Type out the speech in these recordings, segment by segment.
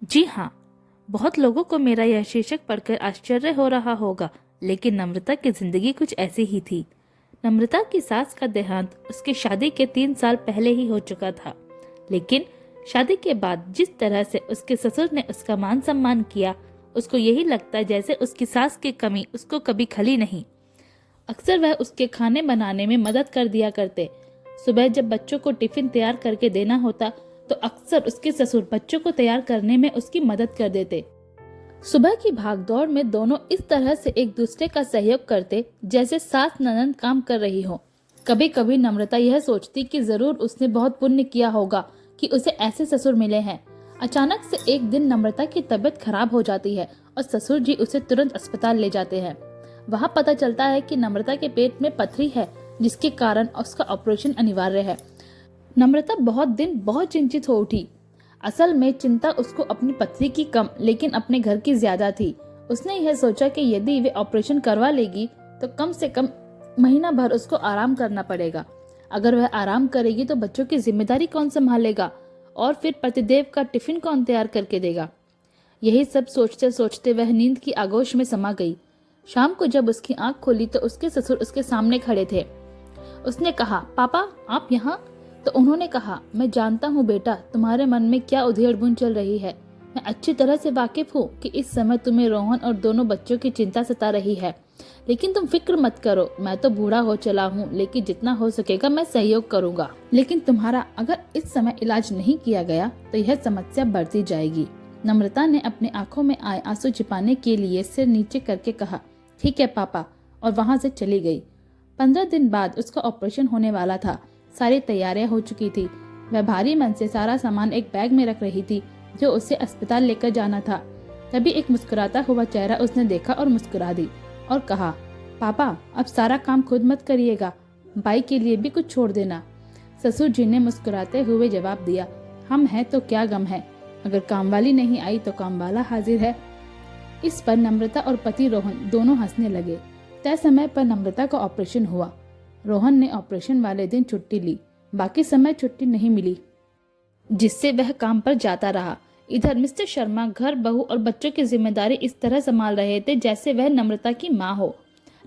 जी हाँ, बहुत लोगों को मेरा यह शीर्षक पढ़कर आश्चर्य हो रहा होगा, लेकिन नम्रता की जिंदगी कुछ ऐसी ही थी। नम्रता की सास का देहांत उसकी शादी के 3 साल पहले ही हो चुका था, लेकिन शादी के बाद जिस तरह से उसके ससुर ने उसका मान सम्मान किया, उसको यही लगता जैसे उसकी सास की कमी उसको कभी खली नहीं। अक्सर वह उसके खाने बनाने में मदद कर दिया करते। सुबह जब बच्चों को टिफिन तैयार करके देना होता तो अक्सर उसके ससुर बच्चों को तैयार करने में उसकी मदद कर देते। सुबह की भागदौड़ में दोनों इस तरह से एक दूसरे का सहयोग करते जैसे सास ननद काम कर रही हो। कभी कभी नम्रता यह सोचती कि जरूर उसने बहुत पुण्य किया होगा कि उसे ऐसे ससुर मिले हैं। अचानक से एक दिन नम्रता की तबीयत खराब हो जाती है और ससुर जी उसे तुरंत अस्पताल ले जाते हैं। वहाँ पता चलता है कि नम्रता के पेट में पथरी है, जिसके कारण उसका ऑपरेशन अनिवार्य है। नम्रता बहुत चिंतित हो उठी। असल में चिंता उसको अपनी पथरी की कम लेकिन अपने घर की ज्यादा थी। उसने यह सोचा कि यदि वे ऑपरेशन करवा लेगी तो कम से कम महीना भर उसको आराम करना पड़ेगा। अगर वह आराम करेगी तो बच्चों की जिम्मेदारी कौन संभालेगा और फिर पतिदेव का टिफिन कौन तैयार करके देगा। यही सब सोचते सोचते वह नींद की आगोश में समा गई। शाम को जब उसकी आंख खोली तो उसके ससुर उसके सामने खड़े थे। उसने कहा, पापा आप यहाँ? तो उन्होंने कहा, मैं जानता हूँ बेटा, तुम्हारे मन में क्या उधेड़-बुन चल रही है। मैं अच्छी तरह से वाकिफ हूँ कि इस समय तुम्हें रोहन और दोनों बच्चों की चिंता सता रही है, लेकिन तुम फिक्र मत करो। मैं तो बूढ़ा हो चला हूँ, लेकिन जितना हो सकेगा मैं सहयोग करूँगा। लेकिन तुम्हारा अगर इस समय इलाज नहीं किया गया तो यह समस्या बढ़ती जाएगी। नम्रता ने अपने आंखों में आए आंसू छिपाने के लिए सिर नीचे करके कहा, ठीक है पापा, और वहाँ से चली गई। 15 दिन बाद उसका ऑपरेशन होने वाला था। सारी तैयारियां हो चुकी थी। वह भारी मन से सारा सामान एक बैग में रख रही थी जो उसे अस्पताल लेकर जाना था। तभी एक मुस्कुराता हुआ चेहरा उसने देखा और मुस्कुरा दी और कहा, पापा अब सारा काम खुद मत करिएगा, बाई के लिए भी कुछ छोड़ देना। ससुर जी ने मुस्कुराते हुए जवाब दिया, हम हैं तो क्या गम है, अगर कामवाली नहीं आई तो कामवाला हाजिर है। इस पर नम्रता और पति रोहन दोनों हंसने लगे। तय समय पर नम्रता का ऑपरेशन हुआ। रोहन ने ऑपरेशन वाले दिन छुट्टी ली, बाकी समय छुट्टी नहीं मिली, जिससे वह काम पर जाता रहा। इधर मिस्टर शर्मा घर, बहू और बच्चों की जिम्मेदारी इस तरह संभाल रहे थे जैसे वह नम्रता की माँ हो।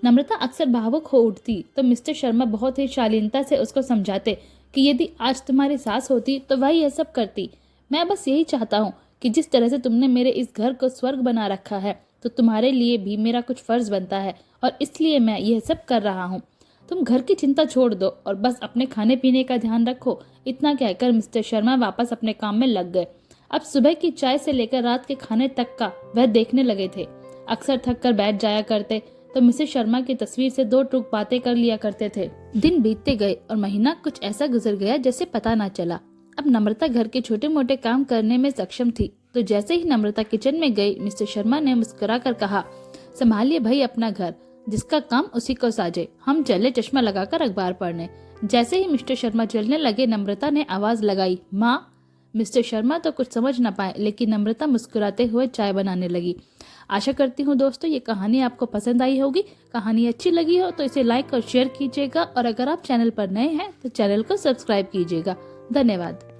नम्रता अक्सर भावुक हो उठती तो मिस्टर शर्मा बहुत ही शालीनता से उसको समझाते कि यदि आज तुम्हारी सास होती तो वह यह सब करती। मैं बस यही चाहता हूँ कि जिस तरह से तुमने मेरे इस घर को स्वर्ग बना रखा है, तो तुम्हारे लिए भी मेरा कुछ फर्ज बनता है और इसलिए मैं यह सब कर रहा हूँ। तुम घर की चिंता छोड़ दो और बस अपने खाने पीने का ध्यान रखो। इतना कहकर मिस्टर शर्मा वापस अपने काम में लग गए। अब सुबह की चाय से लेकर रात के खाने तक का वह देखने लगे थे। अक्सर थक कर बैठ जाया करते तो मिसेस शर्मा की तस्वीर से 2 टूक बातें कर लिया करते थे। दिन बीतते गए और महीना कुछ ऐसा गुजर गया जैसे पता ना चला। अब नम्रता घर के छोटे मोटे काम करने में सक्षम थी, तो जैसे ही नम्रता किचन में गई, मिस्टर शर्मा ने मुस्कुरा कर कहा, संभालिए भाई अपना घर, जिसका काम उसी को साजे, हम चले चश्मा लगाकर अखबार पढ़ने। जैसे ही मिस्टर शर्मा चलने लगे, नम्रता ने आवाज लगाई, माँ। मिस्टर शर्मा तो कुछ समझ न पाए, लेकिन नम्रता मुस्कुराते हुए चाय बनाने लगी। आशा करती हूँ दोस्तों ये कहानी आपको पसंद आई होगी। कहानी अच्छी लगी हो तो इसे लाइक और शेयर कीजिएगा, और अगर आप चैनल पर नए हैं तो चैनल को सब्सक्राइब कीजिएगा। धन्यवाद।